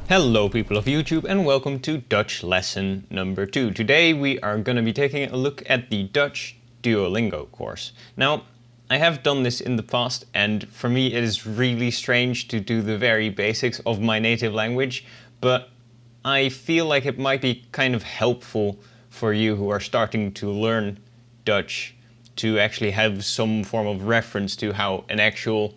Hello people of YouTube and welcome to Dutch lesson number 2. Today we are going to be taking a look at the Dutch Duolingo course. Now, I have done this in the past and for me it is really strange to do the very basics of my native language, but I feel like it might be kind of helpful for you who are starting to learn Dutch to actually have some form of reference to how an actual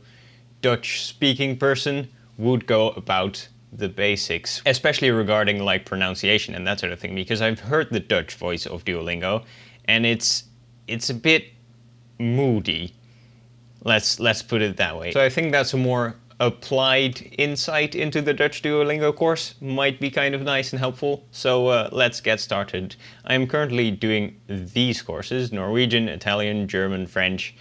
Dutch speaking person would go about the basics, especially regarding like pronunciation and that sort of thing, because I've heard the Dutch voice of Duolingo and it's a bit moody. Let's put it that way. So I think that's a more applied insight into the Dutch Duolingo course might be kind of nice and helpful. So let's get started. I'm currently doing these courses: Norwegian, Italian, German, French,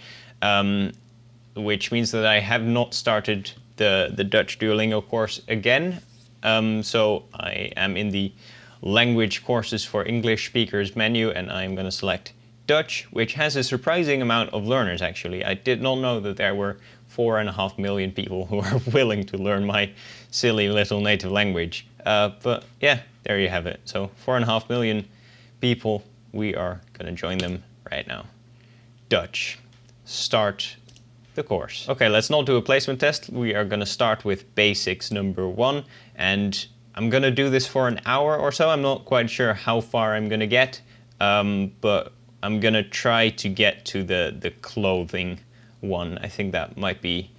which means that I have not started the Dutch Duolingo course again. So I am in the language courses for English speakers menu and I'm going to select Dutch, which has a surprising amount of learners actually. I did not know that there were 4.5 million people who are willing to learn my silly little native language. But yeah, there you have it. So 4.5 million people, we are going to join them right now. Dutch. Start the course. Okay, let's not do a placement test. We are going to start with basics number 1 and I'm going to do this for an hour or so. I'm not quite sure how far I'm going to get, but I'm going to try to get to the clothing one. I think that might be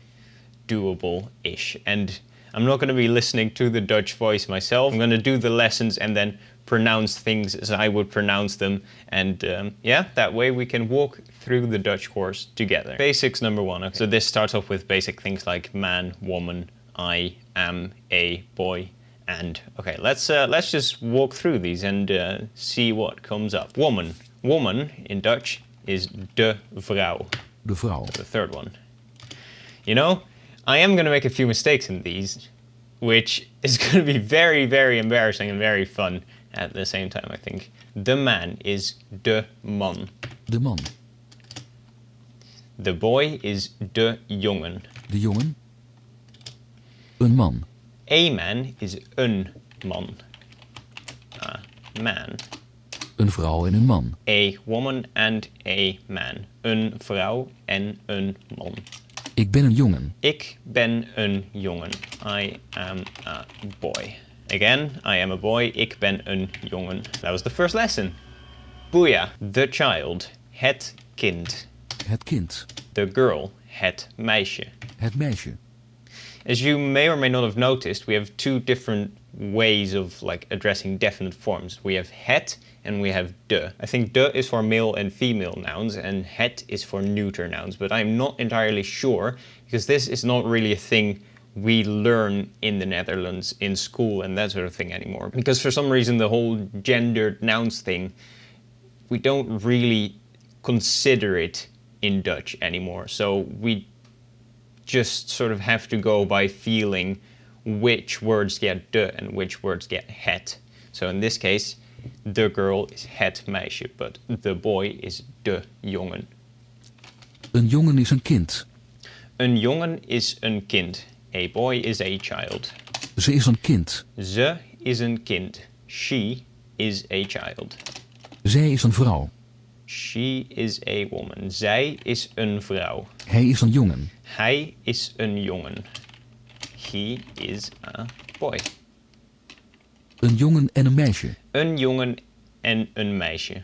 doable-ish. And I'm not going to be listening to the Dutch voice myself. I'm going to do the lessons and then pronounce things as I would pronounce them. And yeah, that way we can walk through the Dutch course together. Basics number 1. Okay. So this starts off with basic things like man, woman, I, am, a, boy, and. Okay, let's just walk through these and see what comes up. Woman. Woman in Dutch is de vrouw. De vrouw. The third one. You know, I am going to make a few mistakes in these, which is going to be very, very embarrassing and very fun at the same time, I think. The man is de man. De man. The boy is de jongen. De jongen. Een man. A man is een man. A man. Een vrouw en een man. A woman and a man. Een vrouw en een man. Ik ben een jongen. Ik ben een jongen. I am a boy. Again, I am a boy. Ik ben een jongen. That was the first lesson. Booyah. The child. Het kind. Het kind. The girl. Het meisje. Het meisje. As you may or may not have noticed, we have two different ways of like addressing definite forms. We have het and we have de. I think de is for male and female nouns and het is for neuter nouns, but I'm not entirely sure because this is not really a thing we learn in the Netherlands in school and that sort of thing anymore. Because for some reason the whole gendered nouns thing, we don't really consider it in Dutch anymore. So we just sort of have to go by feeling which words get de and which words get het. So in this case, the girl is het meisje, but the boy is de jongen. Een jongen is een kind. Een jongen is een kind. A boy is a child. Ze is een kind. Ze is een kind. She is a child. Zij is een vrouw. She is a woman. Zij is een vrouw. Hij is een jongen. Hij is een jongen. He is a boy. Een jongen en een meisje. Een jongen en een meisje.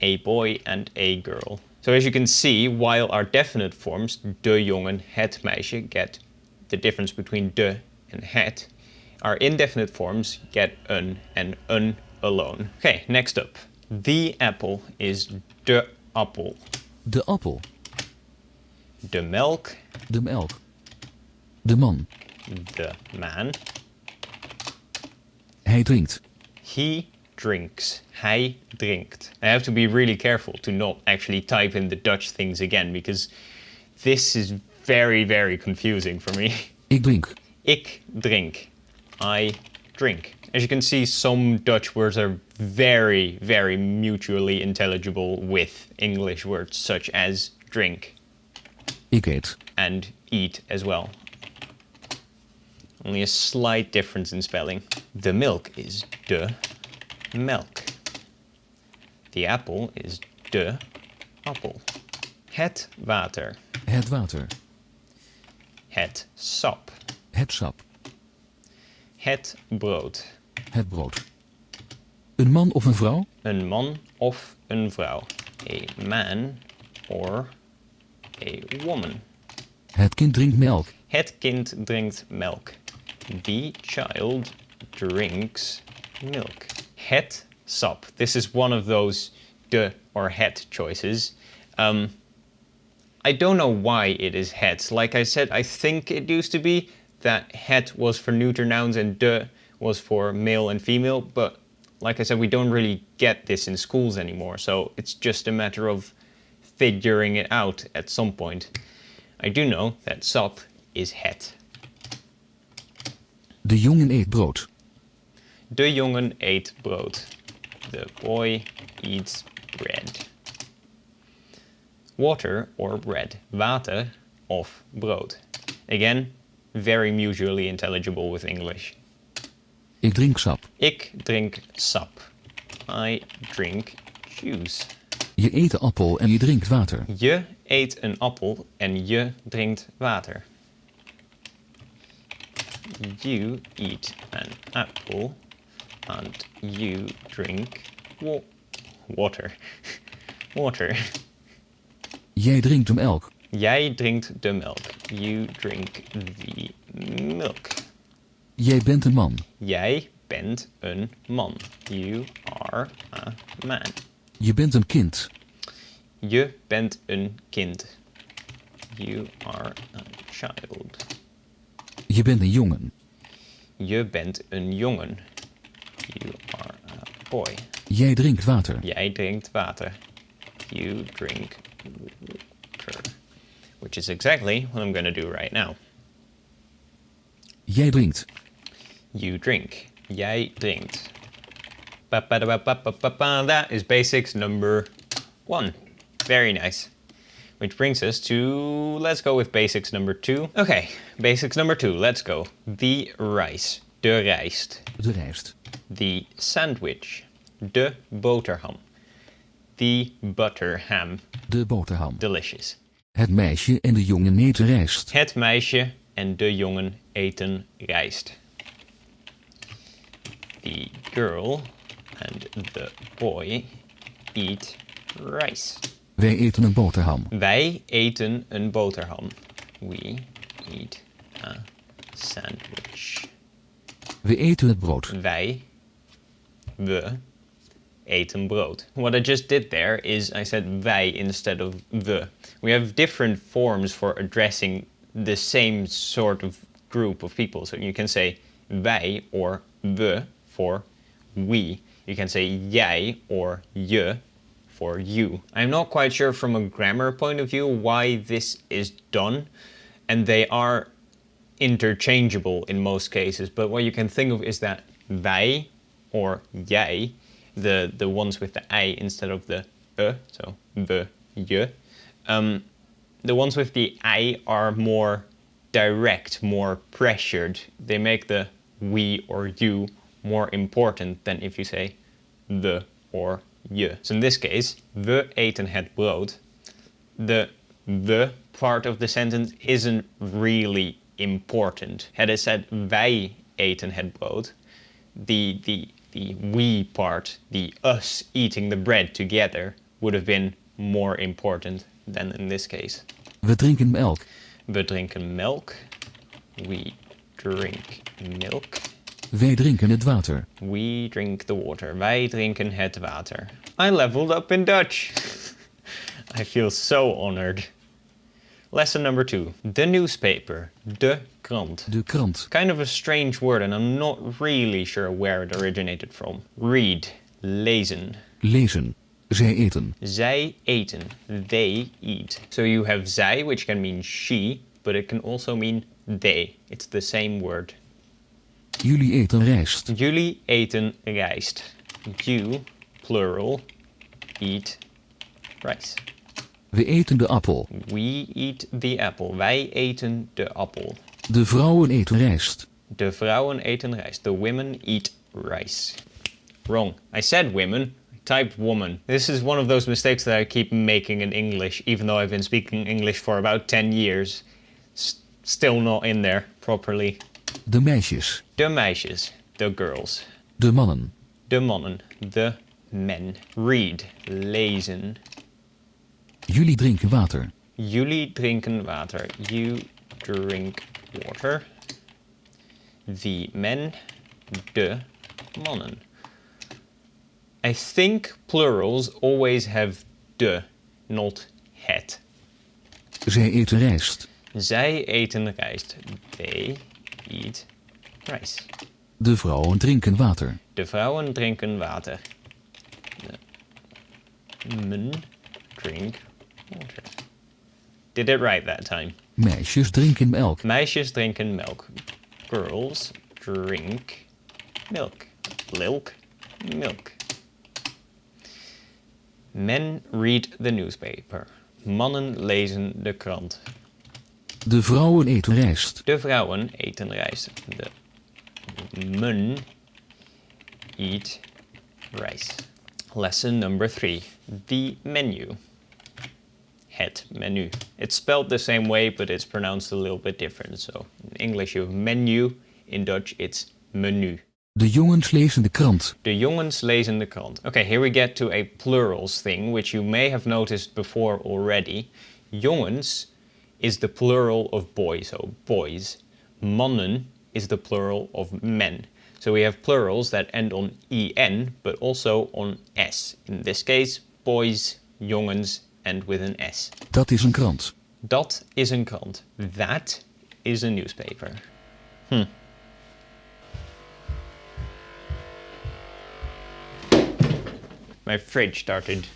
A boy and a girl. So as you can see, while our definite forms, de jongen, het meisje, get the difference between de and het, our indefinite forms get een and een alone. Okay, next up. The apple is de appel. De appel. De melk. De melk. De man. The man. Hij drinkt. He drinks. Hij drinkt. I have to be really careful to not actually type in the Dutch things again because this is very, very confusing for me. Ik drink. Ik drink. I drink. As you can see, some Dutch words are very, very mutually intelligible with English words such as drink. Ik eet. And eat as well. Only a slight difference in spelling. The milk is de melk. The apple is de appel. Het water. Het water. Het sap. Het sap. Het brood. Het brood. Een man of een vrouw? Een man of een vrouw. A man or a woman. Het kind drinkt melk. Het kind drinkt melk. The child drinks milk. Het sap. This is one of those de or het choices. I don't know why it is het. Like I said, I think it used to be that het was for neuter nouns and de was for male and female, but like I said, we don't really get this in schools anymore, so it's just a matter of figuring it out at some point. I do know that sap is het. De jongen eet brood. De jongen eet brood. The boy eats bread. Water or bread. Water of brood. Again, very mutually intelligible with English. Ik drink sap. Ik drink sap. I drink juice. Je eet een appel en je drinkt water. Je eet een appel en je drinkt water. You eat an apple and you drink water. Water. Jij drinkt de melk. Jij drinkt de melk. You drink the milk. Jij bent een man. Jij bent een man. You are a man. Je bent een kind. Je bent een kind. You are a child. Je bent een jongen. Je bent een jongen. You are a boy. Jij drinkt water. Jij drinkt water. You drink water. Which is exactly what I'm going to do right now. Jij drinkt. You drink. Jij drinkt. Ba-ba-da-ba-ba-ba-ba. That is basics number 1. Very nice. Which brings us to, let's go with basics number 2. Okay, basics number 2, let's go. The rice. De rijst. De rijst. The sandwich. De boterham. The butter ham. De boterham. Delicious. Het meisje en de jongen eten rijst. Het meisje en de jongen eten rijst. The girl and the boy eat rice. Wij eten een boterham. Wij eten een boterham. We eat a sandwich. We eten het brood. We eten brood. What I just did there is I said wij instead of the. We have different forms for addressing the same sort of group of people. So you can say wij or we for we. You can say jij or je for you. I'm not quite sure from a grammar point of view why this is done, and they are interchangeable in most cases, but what you can think of is that wij or jij, the ones with the I instead of the so we, je, the ones with the I are more direct, more pressured. They make the we or you more important than if you say the or je. So in this case, we eten het brood. The part of the sentence isn't really important. Had I said wij eten het brood, the we part, the us eating the bread together, would have been more important than in this case. We drinken melk. We drinken melk. We drink milk. Wij drinken het water. We drink the water. Wij drinken het water. I leveled up in Dutch. I feel so honored. Lesson number 2. The newspaper. De krant. De krant. Kind of a strange word and I'm not really sure where it originated from. Read. Lezen. Lezen. Zij eten. Zij eten. They eat. So you have zij, which can mean she, but it can also mean they. It's the same word. Jullie eten rijst. Jullie eten rijst. You, plural, eat rice. We eten de appel. We eat the apple. Wij eten de appel. De vrouwen eten rijst. De vrouwen eten rijst. The women eat rice. Wrong. I said women. I typed woman. This is one of those mistakes that I keep making in English, even though I've been speaking English for about 10 years. Still not in there properly. De meisjes. De meisjes. The girls. De mannen. De mannen. The men. Read. Lezen. Jullie drinken water. Jullie drinken water. You drink water. The men. De mannen. I think plurals always have de, not het. Zij eten rijst. Zij eten rijst. They eat rice. De vrouwen drinken water. De vrouwen drinken water. The men drink water. Did it right that time. Meisjes drinken melk. Meisjes drinken melk. Girls drink milk. Lilk, milk. Men read the newspaper. Mannen lezen de krant. De vrouwen eten rijst. De vrouwen eten rijst. De men eat rice. Lesson number 3. The menu. Het menu. It's spelled the same way, but it's pronounced a little bit different. So in English you have menu. In Dutch it's menu. De jongens lezen de krant. De jongens lezen de krant. Okay, here we get to a plurals thing, which you may have noticed before already. Jongens is the plural of boy, so boys. Mannen is the plural of men. So we have plurals that end on en, but also on s. In this case, boys, jongens, and with an s. Dat is een krant. Dat is een krant. That is a newspaper. My fridge started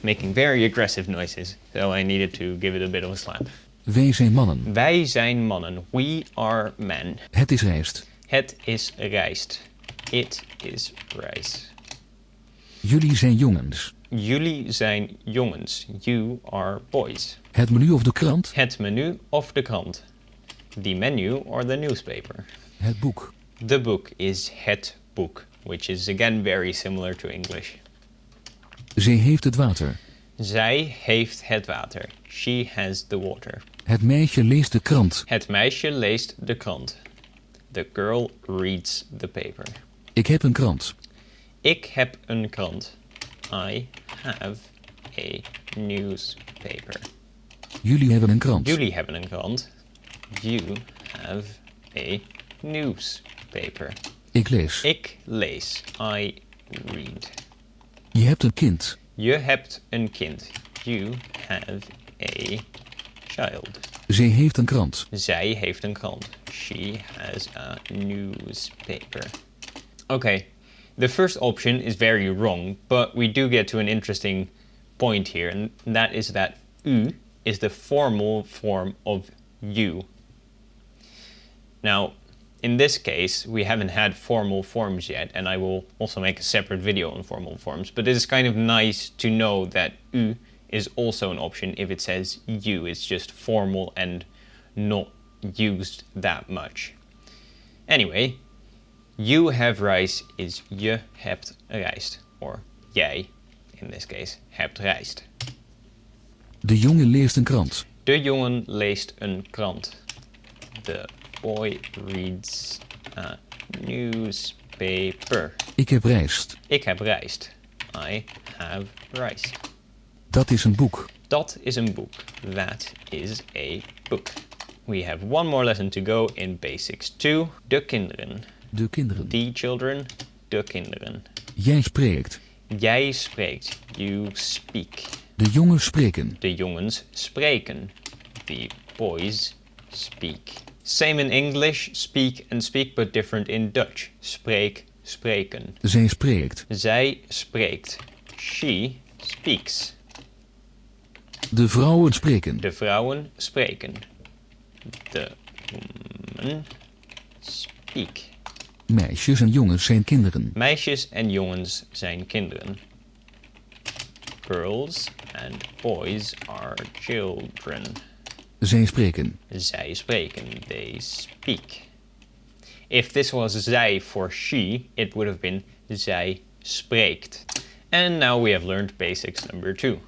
making very aggressive noises, so I needed to give it a bit of a slap. Wij zijn mannen. Wij zijn mannen. We are men. Het is rijst. Het is rijst. It is rice. Jullie zijn jongens. Jullie zijn jongens. You are boys. Het menu of de krant. Het menu of de krant. The menu or the newspaper. Het boek. The book is het boek, which is again very similar to English. Zij heeft het water. Zij heeft het water. She has the water. Het meisje leest de krant. Het meisje leest de krant. The girl reads the paper. Ik heb een krant. Ik heb een krant. I have a newspaper. Jullie hebben een krant. Jullie hebben een krant. You have a newspaper. Ik lees. Ik lees. I read. Je hebt een kind. Je hebt een kind. You have a child. Zij heeft een krant. Zij heeft een krant. She has a newspaper. Okay, the first option is very wrong, but we do get to an interesting point here, and that is that u is the formal form of you. Now, in this case, we haven't had formal forms yet, and I will also make a separate video on formal forms, but it is kind of nice to know that u is also an option if it says you. It's just formal and not used that much. Anyway, you have rice is je hebt rijst, or jij, in this case, hebt rijst. De jongen leest een krant. De jongen leest een krant. The boy reads a newspaper. Ik heb rijst. Ik heb rijst. I have rice. Dat is een boek. Dat is een boek. That is a book. We have one more lesson to go in Basics 2. De kinderen. De kinderen. The children. De kinderen. Jij spreekt. Jij spreekt. You speak. De jongens spreken. De jongens spreken. The boys speak. Same in English, speak and speak, but different in Dutch. Spreek, spreken. Zij spreekt. Zij spreekt. She speaks. De vrouwen spreken. De vrouwen spreken. The women speak. Meisjes en jongens zijn kinderen. Meisjes en jongens zijn kinderen. Girls and boys are children. Zij spreken. Zij spreken. They speak. if this was zij for she, it would have been zij spreekt. And now we have learned basics number 2,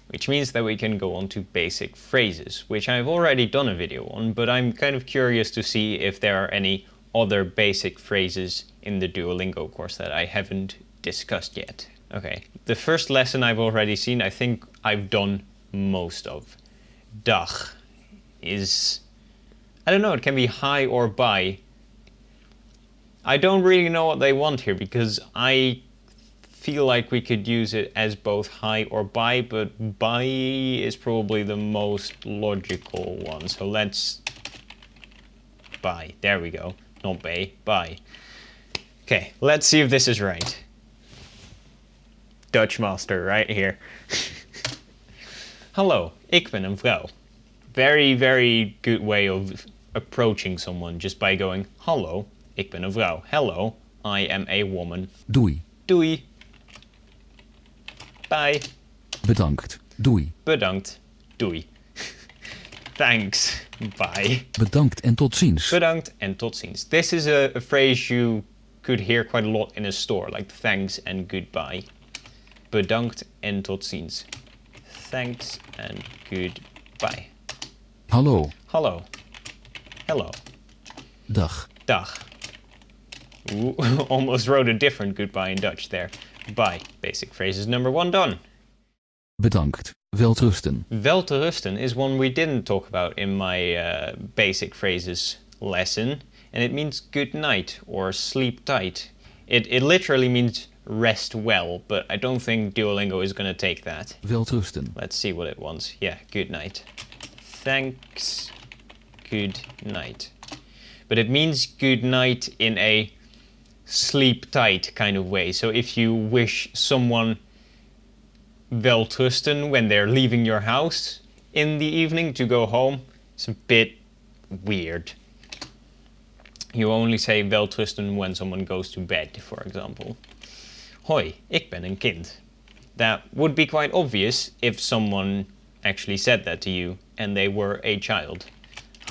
which means that we can go on to basic phrases, which I've already done a video on, but I'm kind of curious to see if there are any other basic phrases in the Duolingo course that I haven't discussed yet. Okay, the first lesson I've already seen, I think I've done most of. Dag is, I don't know, it can be hi or bye. I don't really know what they want here because I feel like we could use it as both hi or bye, but bye is probably the most logical one. So let's bye. There we go. Not bay, bye. Okay, let's see if this is right. Dutch master right here. Hallo, ik ben een vrouw. Very, very good way of approaching someone just by going, hallo, ik ben een vrouw. Hello, I am a woman. Doei. Doei. Bye. Bedankt. Doei. Bedankt. Doei. Thanks. Bye. Bedankt en tot ziens. Bedankt en tot ziens. This is a phrase you could hear quite a lot in a store, like thanks and goodbye. Bedankt en tot ziens. Thanks and goodbye. Hallo. Hallo. Hello. Dag. Dag. Ooh, almost wrote a different goodbye in Dutch there. Bye. Basic phrases number 1 done. Bedankt. Welterusten. Welterusten is one we didn't talk about in my basic phrases lesson, and it means good night or sleep tight. It literally means rest well, but I don't think Duolingo is going to take that. Welterusten. Let's see what it wants. Yeah, good night. Thanks. Good night. But it means good night in a sleep tight kind of way. So if you wish someone welterusten when they're leaving your house in the evening to go home, it's a bit weird. You only say welterusten when someone goes to bed, for example. Hoi, ik ben een kind. That would be quite obvious if someone actually said that to you and they were a child.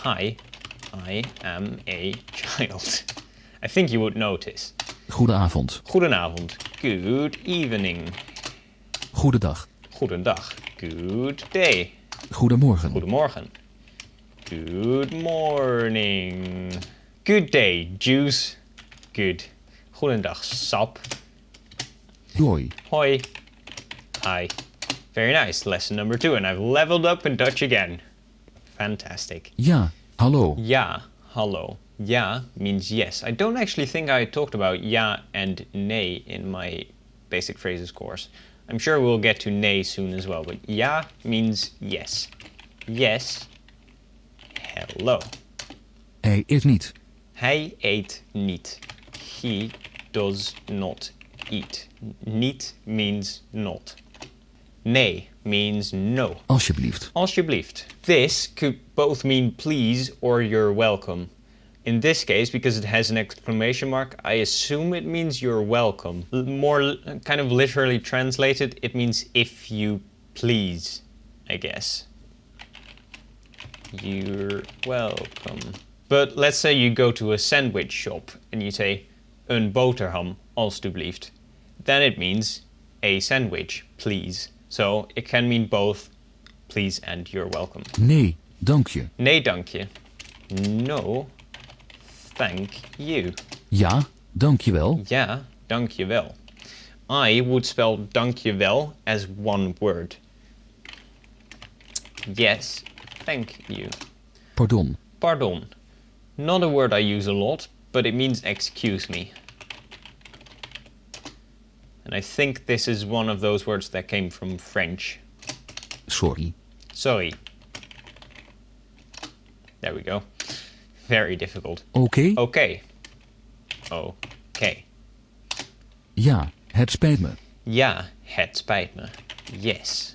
Hi, I am a child. I think you would notice. Goedenavond. Goedenavond. Good evening. Goedendag. Goedendag. Good day. Goedemorgen. Goedemorgen. Good morning. Good day, juice. Good. Goedendag, sap. Hoi. Hoi. Hi. Very nice. Lesson number 2, and I've leveled up in Dutch again. Fantastic. Ja. Hallo. Ja. Hallo. Ja means yes. I don't actually think I talked about ja and nee in my basic phrases course. I'm sure we'll get to nee soon as well, but ja means yes. Yes. Hello. Hij eet niet. Hij eet niet. He does not eat. Niet means not. Nee means no. Alsjeblieft. Alsjeblieft. This could both mean please or you're welcome. In this case, because it has an exclamation mark, I assume it means you're welcome. More kind of literally translated, it means if you please, I guess. You're welcome. But let's say you go to a sandwich shop and you say, een boterham, alstublieft. Then it means a sandwich, please. So it can mean both please and you're welcome. Nee, dank je. Nee, dank je. No, thank you. Ja, dank je wel. Ja, dank je wel. I would spell dank je wel as one word. Yes, thank you. Pardon. Pardon. Not a word I use a lot, but it means excuse me. And I think this is one of those words that came from French. Sorry. Sorry. There we go. Very difficult. Oké. Okay. Okay. Ja, het spijt me. Ja, het spijt me. Yes.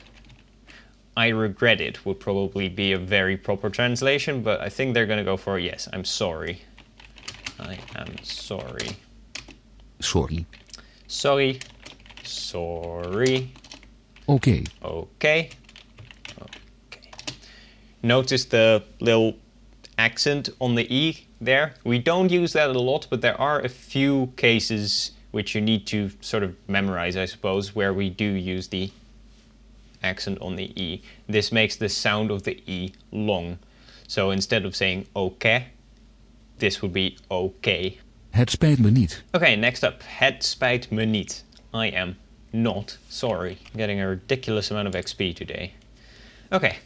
I regret it would probably be a very proper translation, but I think they're going to go for yes, I'm sorry. I am sorry. Sorry. Sorry. Sorry. Oké. Okay. Okay. Notice the little accent on the E there. We don't use that a lot, but there are a few cases which you need to sort of memorize, I suppose, where we do use the accent on the E. This makes the sound of the E long. So instead of saying okay, this would be okay. Het spijt me niet. Okay, next up. Het spijt me niet. I am not sorry. I'm getting a ridiculous amount of XP today. Okay,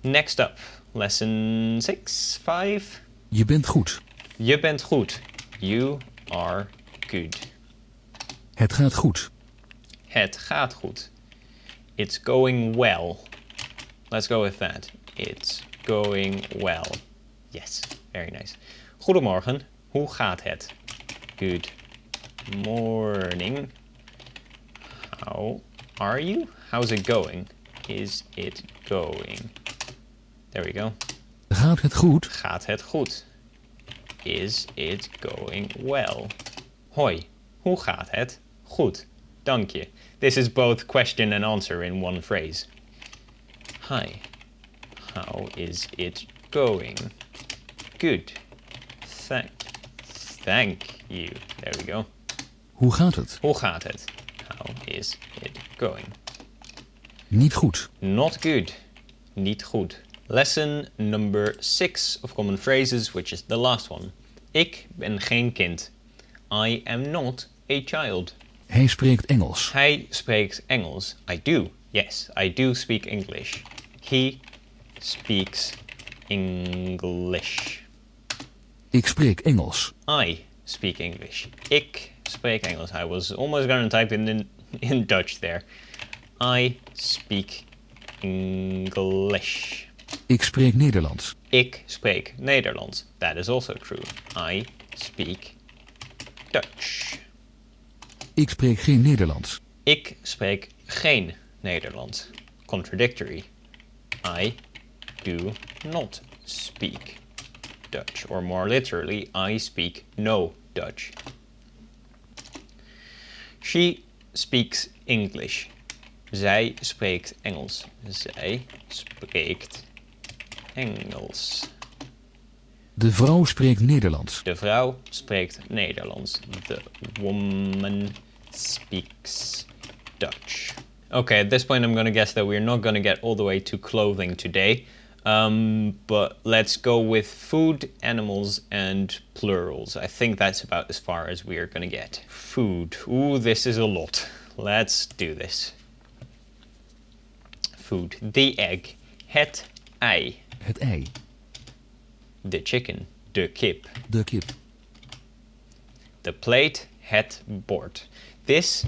next up. Lesson 6, 5. Je bent goed. Je bent goed. You are good. Het gaat goed. Het gaat goed. It's going well. Let's go with that. It's going well. Yes, very nice. Goedemorgen. Hoe gaat het? Good morning. How are you? How's it going? Is it going? There we go. Gaat het goed? Gaat het goed? Is it going well? Hoi, hoe gaat het? Goed, dank je. This is both question and answer in one phrase. Hi, how is it going? Good. Thank you. There we go. Hoe gaat het? Hoe gaat het? How is it going? Niet goed. Not good. Niet goed. Lesson number 6 of common phrases, which is the last one. Ik ben geen kind. I am not a child. Hij spreekt Engels. Hij spreekt Engels. I do. Yes, I do speak English. He speaks English. Ik spreek Engels. I speak English. Ik spreek Engels. I was almost going to type in Dutch there. I speak English. Ik spreek Nederlands. Ik spreek Nederlands. That is also true. I speak Dutch. Ik spreek geen Nederlands. Ik spreek geen Nederlands. Contradictory. I do not speak Dutch. Or more literally, I speak no Dutch. She speaks English. Zij spreekt Engels. Zij spreekt Engels. De vrouw spreekt Nederlands. De vrouw spreekt Nederlands. The woman speaks Dutch. Okay, at this point I'm going to guess that we're not going to get all the way to clothing today. But let's go with food, animals, and plurals. I think that's about as far as we are going to get. Food. Ooh, this is a lot. Let's do this. Food. The egg. Het ei. Het ei. The chicken. De kip. De kip. The plate. Het bord. This,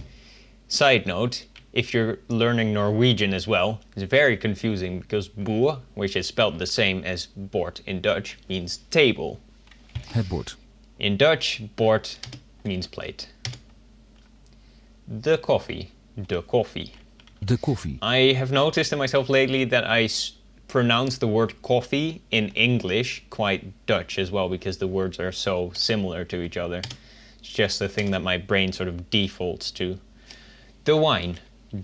side note, if you're learning Norwegian as well, is very confusing because boer, which is spelled the same as bord in Dutch, means table. Het bord. In Dutch, bord means plate. The coffee. De koffie. De koffie. I have noticed in myself lately that I pronounce the word coffee in English quite Dutch as well because the words are so similar to each other. It's just a thing that my brain sort of defaults to. The wine.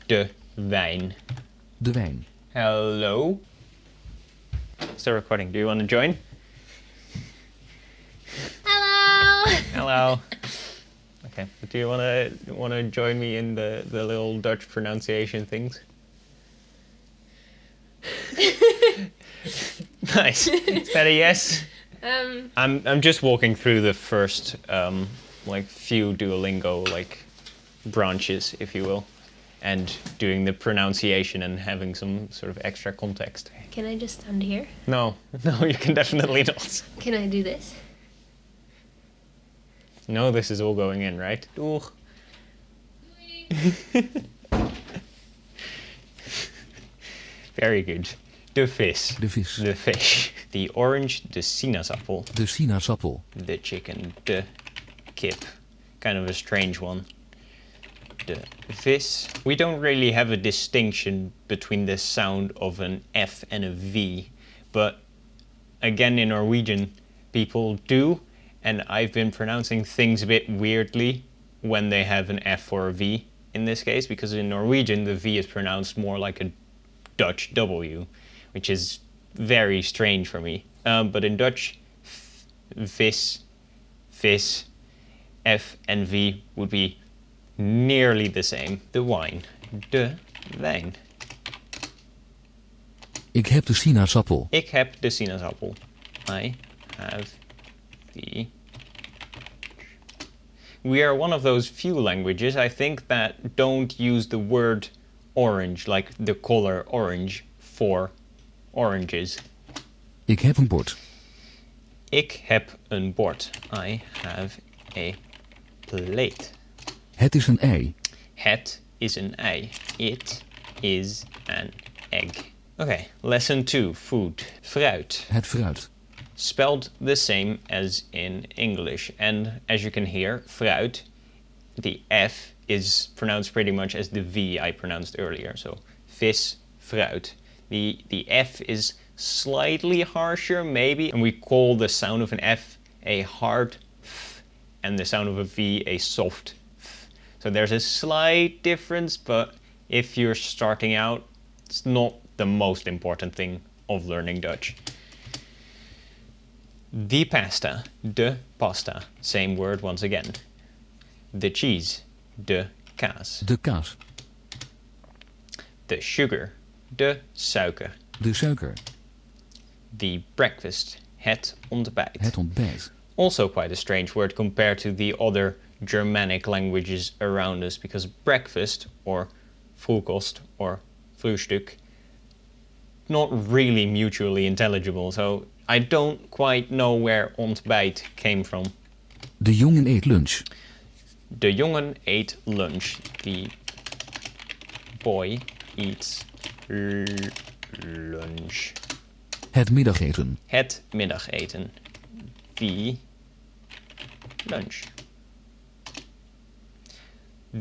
De wijn. De wijn. Hello? Still recording. Do you want to join? Hello. Hello. Okay. Do you want to join me in the little Dutch pronunciation things? Nice. Is that a yes? I'm just walking through the first few Duolingo branches, if you will, and doing the pronunciation and having some sort of extra context. Can I just stand here? No, you can definitely not. Can I do this? No, this is all going in, right? Doeg. Very good. De vis. De vis. The fish. The orange, de sinaasappel. De sinaasappel. The chicken, de kip. Kind of a strange one. De vis. We don't really have a distinction between the sound of an F and a V, but again in Norwegian people do, and I've been pronouncing things a bit weirdly when they have an F or a V in this case, because in Norwegian the V is pronounced more like a Dutch W, which is very strange for me. but in Dutch, vis, vis, F and V would be nearly the same. De wine, de wijn. Ik heb de sinaasappel. Ik heb de sinaasappel. I have the... We are one of those few languages, I think, that don't use the word orange, like the color orange, for oranges. Ik heb een bord. Ik heb een bord. I have a plate. Het is een ei. Het is een ei. It is an egg. Okay, lesson 2, food. Fruit. Het fruit. Spelled the same as in English. And as you can hear, fruit, the F is pronounced pretty much as the V I pronounced earlier. So, vis, fruit. The F is slightly harsher, maybe, and we call the sound of an F a hard F, and the sound of a V a soft F. So there's a slight difference, but if you're starting out, it's not the most important thing of learning Dutch. The pasta, de pasta, same word once again. The cheese, de kaas. De kaas. The sugar, de suiker. De suiker. The breakfast, het ontbijt. Het ontbijt. Also quite a strange word compared to the other Germanic languages around us, because breakfast, or vroegost, or frühstück, not really mutually intelligible, so I don't quite know where ontbijt came from. De jongen eet lunch. De jongen eet lunch. The boy eats lunch. Het middageten. Het middageten. The lunch.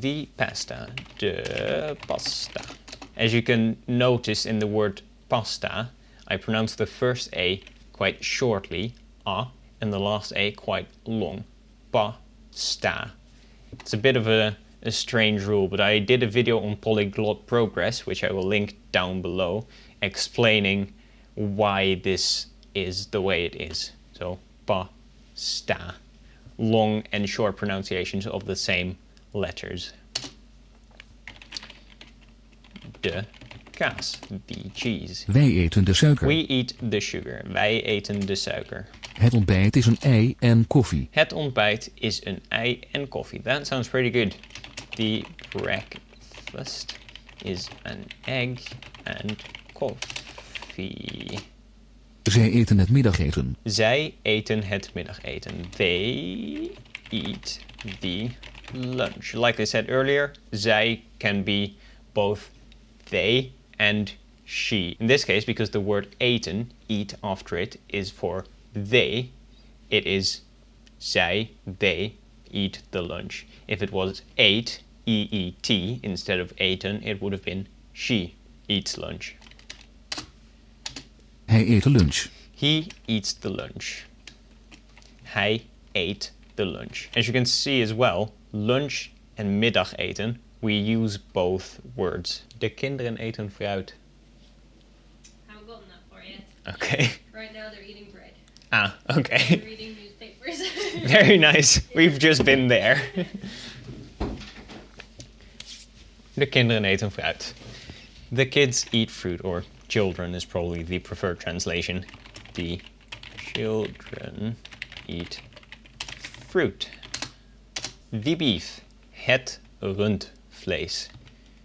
The pasta. De pasta. As you can notice in the word pasta, I pronounce the first A quite shortly, a, and the last A quite long, pasta. It's a bit of a strange rule, but I did a video on polyglot progress, which I will link down below, explaining why this is the way it is. So, pasta. Long and short pronunciations of the same letters. De kaas, the cheese. Wij eten de suiker. We eat the sugar. Wij eten de suiker. Het ontbijt is een ei en koffie. Het ontbijt is een ei en koffie. That sounds pretty good. The breakfast is an egg and coffee. Zij eten het middageten. Zij eten het middageten. They eat the lunch. Like I said earlier, zij can be both they and she. In this case, because the word eten, eat after it, is for they, it is zij, they eat the lunch. If it was ate, E-E-T, instead of eten, it would have been she eats lunch. Hij eet de lunch. He eats the lunch. Hij ate the lunch. As you can see as well, lunch and middageten, we use both words. De kinderen eten fruit. Haven't gotten that far yet. Okay. Right now they're eating bread. Ah, okay. They're reading newspapers. Very nice. We've just been there. De kinderen eten fruit. The kids eat fruit, or children is probably the preferred translation. The children eat fruit. The beef. Het rundvlees.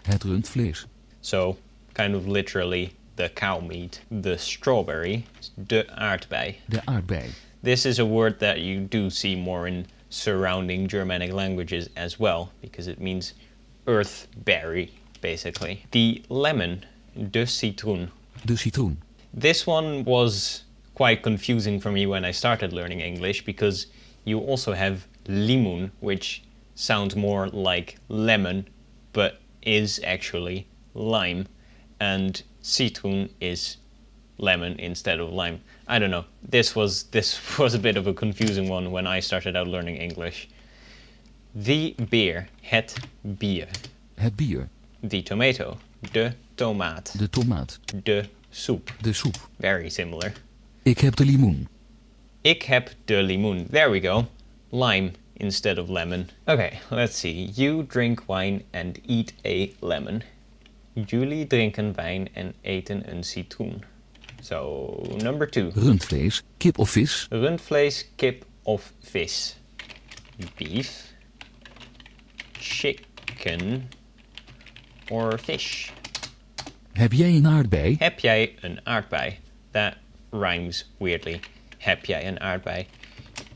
Het rundvlees. So, kind of literally, the cow meat. The strawberry. De aardbei. De aardbei. This is a word that you do see more in surrounding Germanic languages as well, because it means earth berry, basically. The lemon, de citroen. De citroen. This one was quite confusing for me when I started learning English, because you also have limoen, which sounds more like lemon, but is actually lime. And citroen is lemon instead of lime. I don't know. This was a bit of a confusing one when I started out learning English. The beer, het bier. Het bier. The tomato, de tomaat. De tomaat. De soep. De soep. Very similar. Ik heb de limoen. Ik heb de limoen. There we go. Lime instead of lemon. Okay, let's see. You drink wine and eat a lemon. Jullie drinken wijn en eten een citroen. So, number 2. Rundvlees, kip of vis. Rundvlees, kip of vis. Beef, chicken or fish. Heb jij een aardbei? Heb jij een aardbei? That rhymes weirdly. Heb jij een aardbei?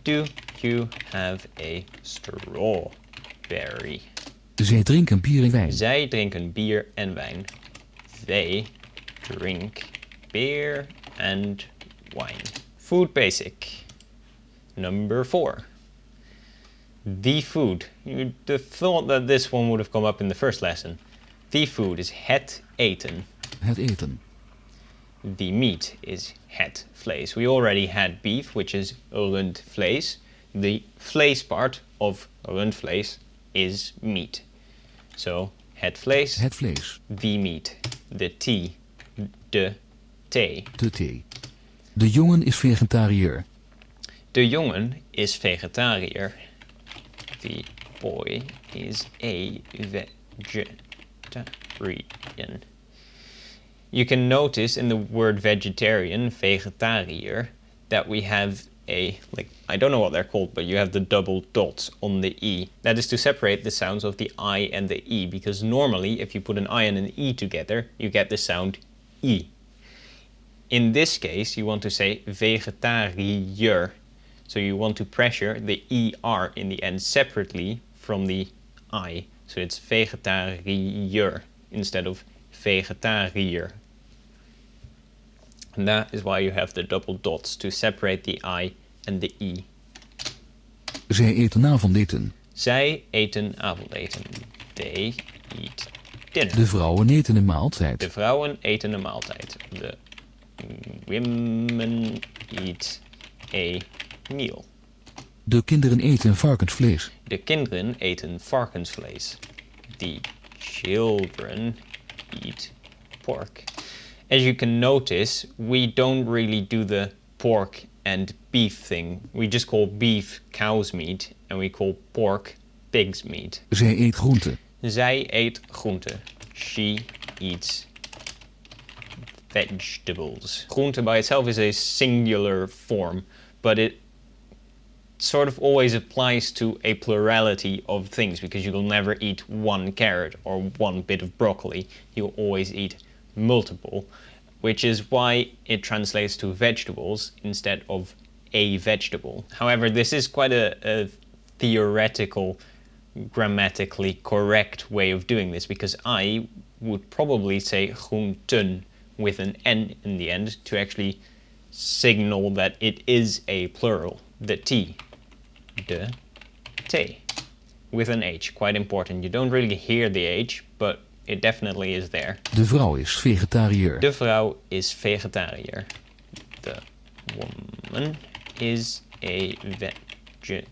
Do you have a strawberry? Zij drinken bier en wijn. Zij drinken bier en wijn. They drink beer and wine. Food basic. Number 4. The food. You'd have thought that this one would have come up in the first lesson. The food is het eten. Het eten. The meat is het vlees. We already had beef, which is rundvlees. The vlees part of rundvlees is meat. So, het vlees, Het vlees. the meat. The tea, de thee. De thee. De jongen is vegetariër. De jongen is vegetariër. The boy is a vegetarian. You can notice in the word vegetarian, vegetariër, that we have a, like, I don't know what they're called, but you have the double dots on the E. That is to separate the sounds of the I and the E, because normally if you put an I and an E together, you get the sound E. In this case, you want to say vegetariër. So you want to pressure the ER in the end separately from the I. So it's vegetariër instead of vegetariër. And that is why you have the double dots to separate the I and the E. Zij eten avondeten. Zij eten avondeten. They eat dinner. De vrouwen eten een maaltijd. De vrouwen eten een maaltijd. The women eat a meal. De kinderen eten varkensvlees. De kinderen eten varkensvlees. The children eat pork. As you can notice, we don't really do the pork and beef thing. We just call beef cow's meat and we call pork pig's meat. Zij eet groenten. Zij eet groente. She eats vegetables. Groente by itself is a singular form, but it sort of always applies to a plurality of things because you will never eat one carrot or one bit of broccoli. You'll always eat multiple, which is why it translates to vegetables instead of a vegetable. However, this is quite a theoretical, grammatically correct way of doing this because I would probably say groenten with an N in the end to actually signal that it is a plural. The T. De thee. With an H, quite important. You don't really hear the H, but it definitely is there. De vrouw is vegetariër. De vrouw is vegetariër. The woman is a vegetarian.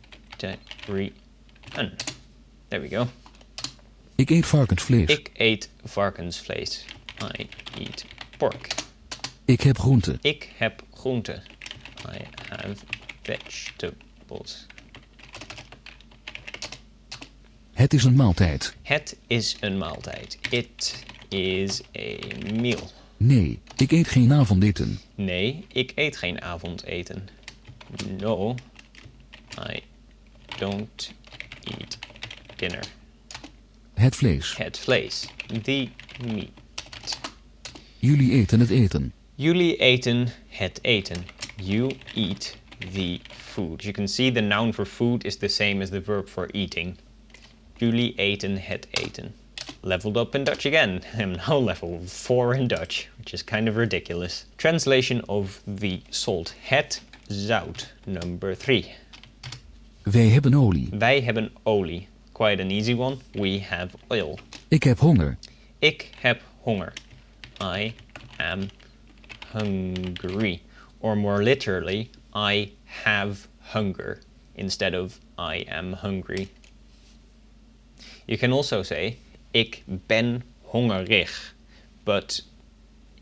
There we go. Ik eet varkensvlees. Ik eet varkensvlees. I eat pork. Ik heb groenten. Ik heb groente. I have vegetables. Het is een maaltijd. Het is een maaltijd. It is a meal. Nee, ik eet geen avondeten. Nee, ik eet geen avondeten. No, I don't eat dinner. Het vlees. Het vlees. The meat. Jullie eten het eten. Jullie eten het eten. You eat the food. You can see the noun for food is the same as the verb for eating. Jullie eten het eten. Leveled up in Dutch again. I'm now level 4 in Dutch, which is kind of ridiculous. Translation of the salt. Het zout. Number 3. Wij hebben olie. Wij hebben olie. Quite an easy one. We have oil. Ik heb honger. Ik heb honger. I am hungry. Or more literally, I have hunger instead of I am hungry. You can also say, ik ben hongerig. But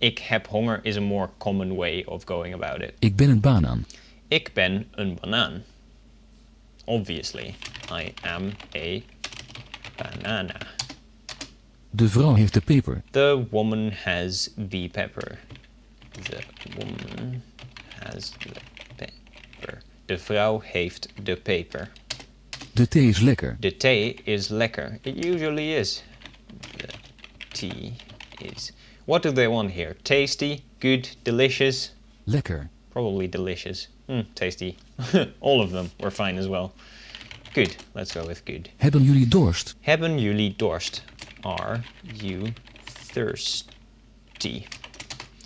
Ik heb honger is a more common way of going about it. Ik ben een banaan. Ik ben een banaan. Obviously, I am a banana. De vrouw heeft de peper. The woman has the pepper. The woman has the pepper. De vrouw heeft de peper. De thee is lekker. De thee is lekker. It usually is. The tea is... What do they want here? Tasty, good, delicious? Lekker. Probably delicious. Tasty. All of them were fine as well. Good. Let's go with good. Hebben jullie dorst? Hebben jullie dorst? Are you thirsty?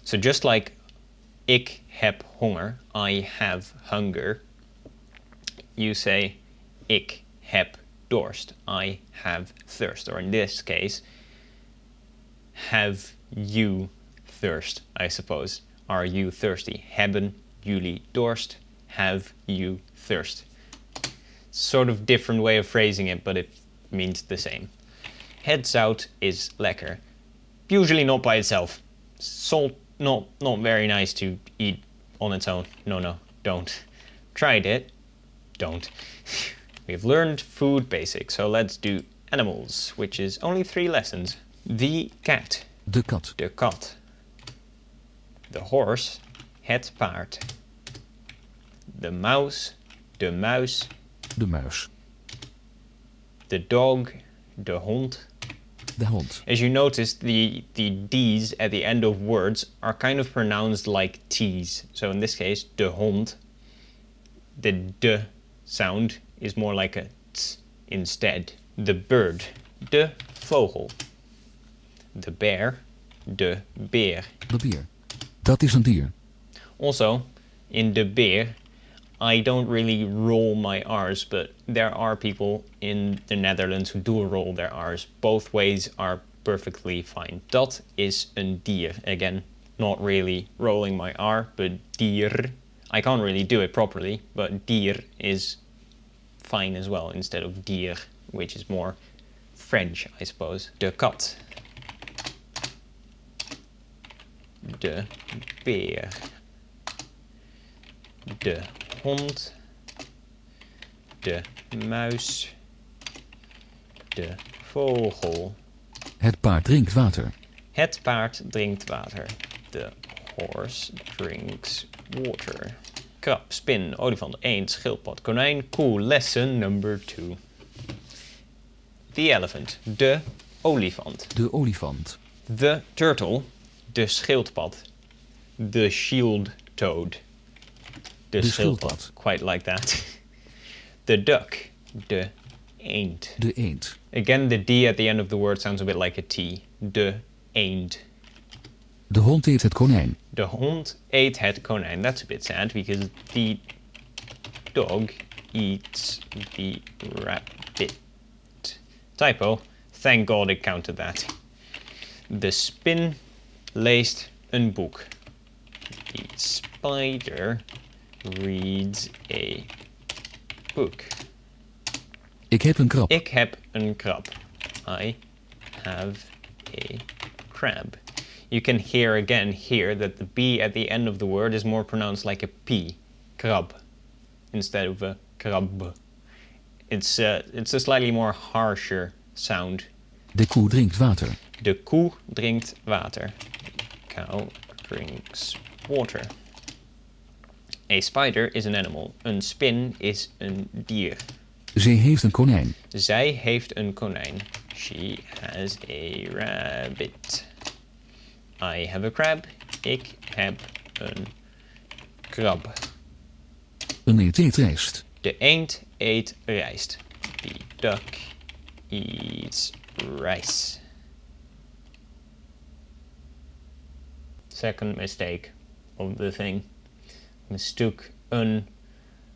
So just like ik heb honger, I have hunger, you say ik heb dorst, I have thirst. Or in this case, have you thirst, I suppose. Are you thirsty? Hebben jullie dorst? Have you thirst? Sort of different way of phrasing it, but it means the same. Heads out is lekker. Usually not by itself. Salt, not very nice to eat on its own. No, don't. Tried it. Don't. We've learned food basics, so let's do animals, which is only 3 lessons. The cat. De kat. De kat. The horse. Het paard. The mouse. De muis. De muis. The dog. De hond. De hond. As you notice, the D's at the end of words are kind of pronounced like T's. So in this case, de hond, the D sound is more like a T instead. The bird, de vogel. The bear, de beer. De beer. Dat is een dier. Also, in de beer, I don't really roll my R's, but there are people in the Netherlands who do roll their R's. Both ways are perfectly fine. Dat is een dier. Again, not really rolling my R, but dier. I can't really do it properly, but dier is fine as well instead of dier, which is more French, I suppose. De kat. De beer. De hond. De muis. De vogel. Het paard drinkt water. Het paard drinkt water. The horse drinks water. Krab, spin, olifant, eend, schildpad, konijn, koe. Lesson number 2. The elephant. De olifant. De olifant. The turtle. De schildpad. The shield toad. De schildpad. Quite like that. The duck. De eend. De eend. Again, the D at the end of the word sounds a bit like a T. De eend. De hond eet het konijn. De hond eet het konijn. That's a bit sad because the dog eats the rabbit. Typo. Thank God it counted that. The spin leest een boek. The spider reads a book. Ik heb een krab. Ik heb een krab. I have a crab. You can hear again here that the B at the end of the word is more pronounced like a P. Krab. Instead of a krab. It's a slightly more harsher sound. De koe drinkt water. De koe drinkt water. Cow drinks water. A spider is an animal. Een spin is een dier. Zij heeft een konijn. Zij heeft een konijn. She has a rabbit. I have a crab. Ik heb een krab. Een eend eet rijst. De eend eet rijst. The duck eats rice. Second mistake of the thing. Mistook een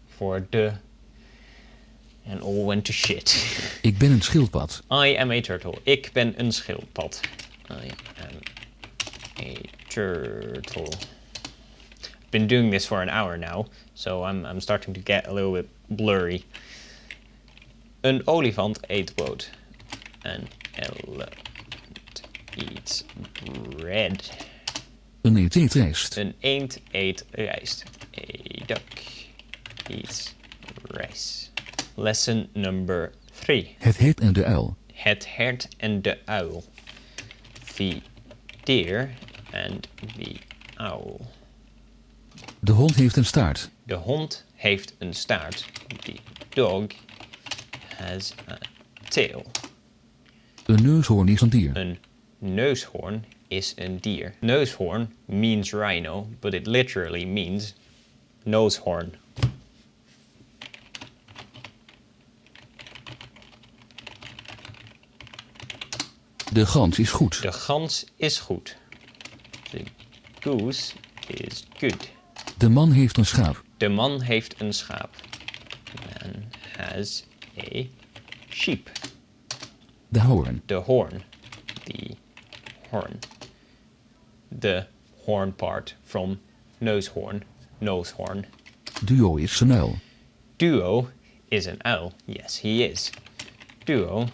for de. And all went to shit. Ik ben een schildpad. I am a turtle. Ik ben een schildpad. I am a turtle. I've been doing this for an hour now, so I'm starting to get a little bit blurry. Een olifant eet brood. An elephant eats bread. Een eend eet rijst. Een eend eet rijst. A duck eats rice. Lesson number 3. Het hert en de uil. Het hert en de uil. The deer and the owl. De hond heeft een staart. De hond heeft een staart. The dog has a tail. Een neushoorn is een dier. Een neushoorn is een dier. Neushoorn means rhino, but it literally means nosehorn. De gans is goed. De gans is goed. The goose is good. De man heeft een schaap. De man heeft een schaap. Man has a sheep. De hoorn. De hoorn. The horn. The horn part from nosehorn. Nosehorn. Duo is een uil. Duo is an owl. Yes, he is. Duo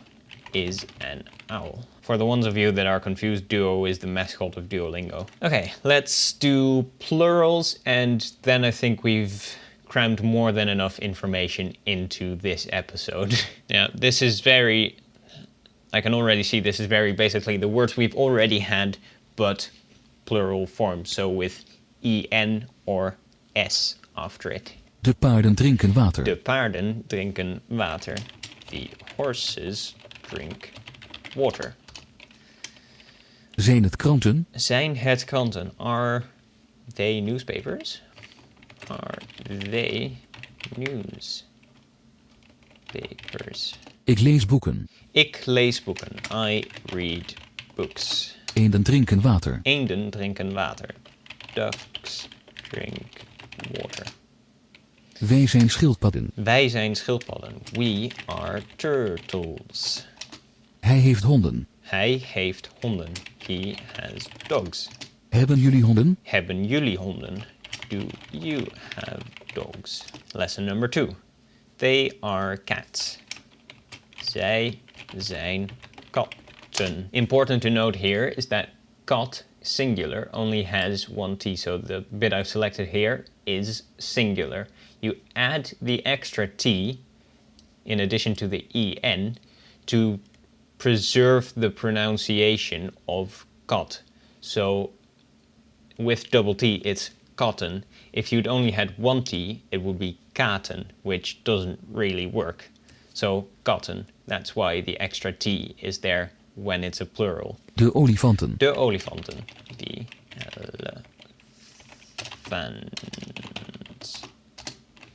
is an owl. For the ones of you that are confused, Duo is the mascot of Duolingo. Okay, let's do plurals, and then I think we've crammed more than enough information into this episode. Now, this is very... I can already see this is very basically the words we've already had, but plural form. So with en or s after it. De paarden drinken water. De paarden drinken water. The horses drink water. Zijn het kranten? Zijn het kranten? Are they newspapers? Are they newspapers? Ik lees boeken. Ik lees boeken. I read books. Eenden drinken water. Eenden drinken water. Ducks drink water. Wij zijn schildpadden. Wij zijn schildpadden. We are turtles. Hij heeft honden. Hij heeft honden. He has dogs. Hebben jullie honden? Hebben jullie honden? Do you have dogs? Lesson number 2. They are cats. Zij zijn katten. Important to note here is that cat, singular, only has one T. So the bit I've selected here is singular. You add the extra T in addition to the EN to preserve the pronunciation of cat. So with double T it's cotton. If you'd only had one T it would be katen, which doesn't really work. So cotton, that's why the extra T is there when it's a plural. De olifanten. De olifanten. The elephants.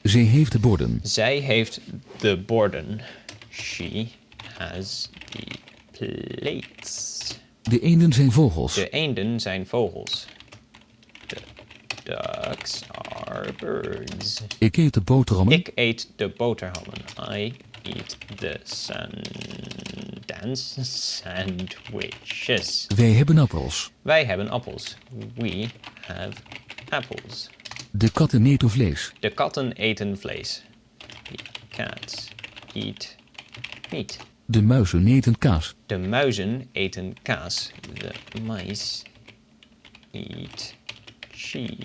Zij heeft de borden. Zij heeft de borden. She has the plates. De eenden zijn vogels. De eenden zijn vogels. The ducks are birds. Ik eet de boterhammen. Ik eet de boterhammen. I eat the sandwiches. Wij hebben appels. Wij hebben appels. We have apples. De katten eten vlees. De katten eten vlees. The cats eat meat. De muizen eten kaas. De muizen eten kaas. The mice eat cheese.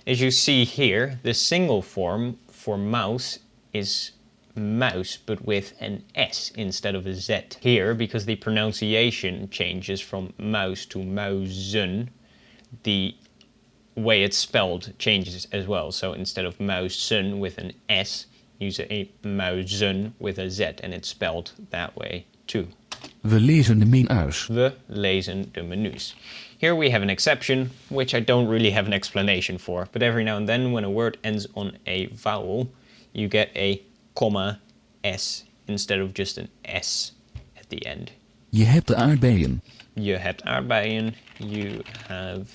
As you see here, the single form for mouse is mouse, but with an S instead of a Z. Here, because the pronunciation changes from mouse to mousen, the way it's spelled changes as well. So instead of mousen with an S, use a mousen with a Z, and it's spelled that way too. We lezen de menu's. We lezen de menus. Here we have an exception, which I don't really have an explanation for, but every now and then when a word ends on a vowel, you get a comma S instead of just an S at the end. Je hebt de aardbeien. Je hebt aardbeien. You have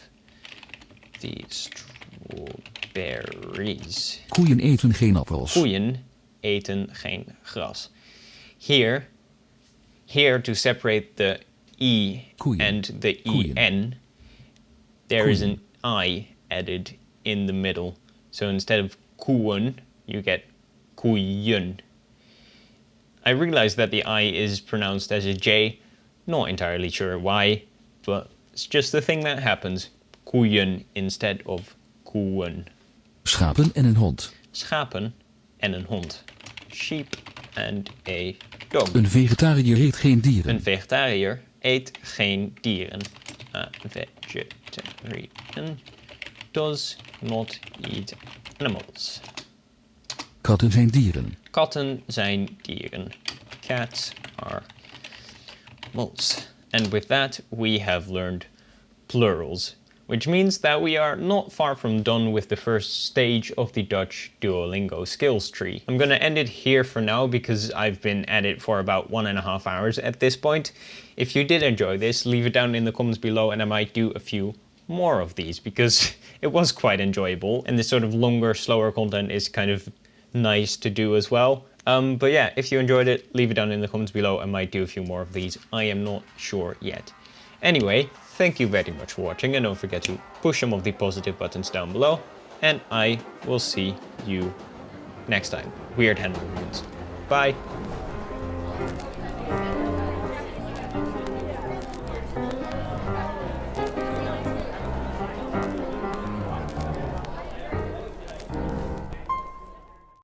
the strawberries. Koeien eten geen appels. Koeien eten geen gras. Here to separate the E Koeien. and the Koeien. EN, there is Koeien. an I added in the middle. So instead of koeien, you get koeien. I realize that the I is pronounced as a J. Not entirely sure why. but it's just the thing that happens. Koeien instead of koeien. Schapen en een hond. Schapen en een hond. Sheep and a dog. Een vegetariër eet geen dieren. Een vegetariër eet geen dieren. A vegetarian does not eat animals. Katten zijn dieren. Katten zijn dieren. Cats are mammals. And with that, we have learned plurals, which means that we are not far from done with the first stage of the Dutch Duolingo skills tree. I'm gonna end it here for now because I've been at it for about 1.5 hours at this point. If you did enjoy this, leave it down in the comments below and I might do a few more of these because it was quite enjoyable and this sort of longer, slower content is kind of nice to do as well. But yeah, if you enjoyed it, leave it down in the comments below. I might do a few more of these. I am not sure yet. Anyway, thank you very much for watching and don't forget to push some of the positive buttons down below. And I will see you next time. Weird hand movements. Bye.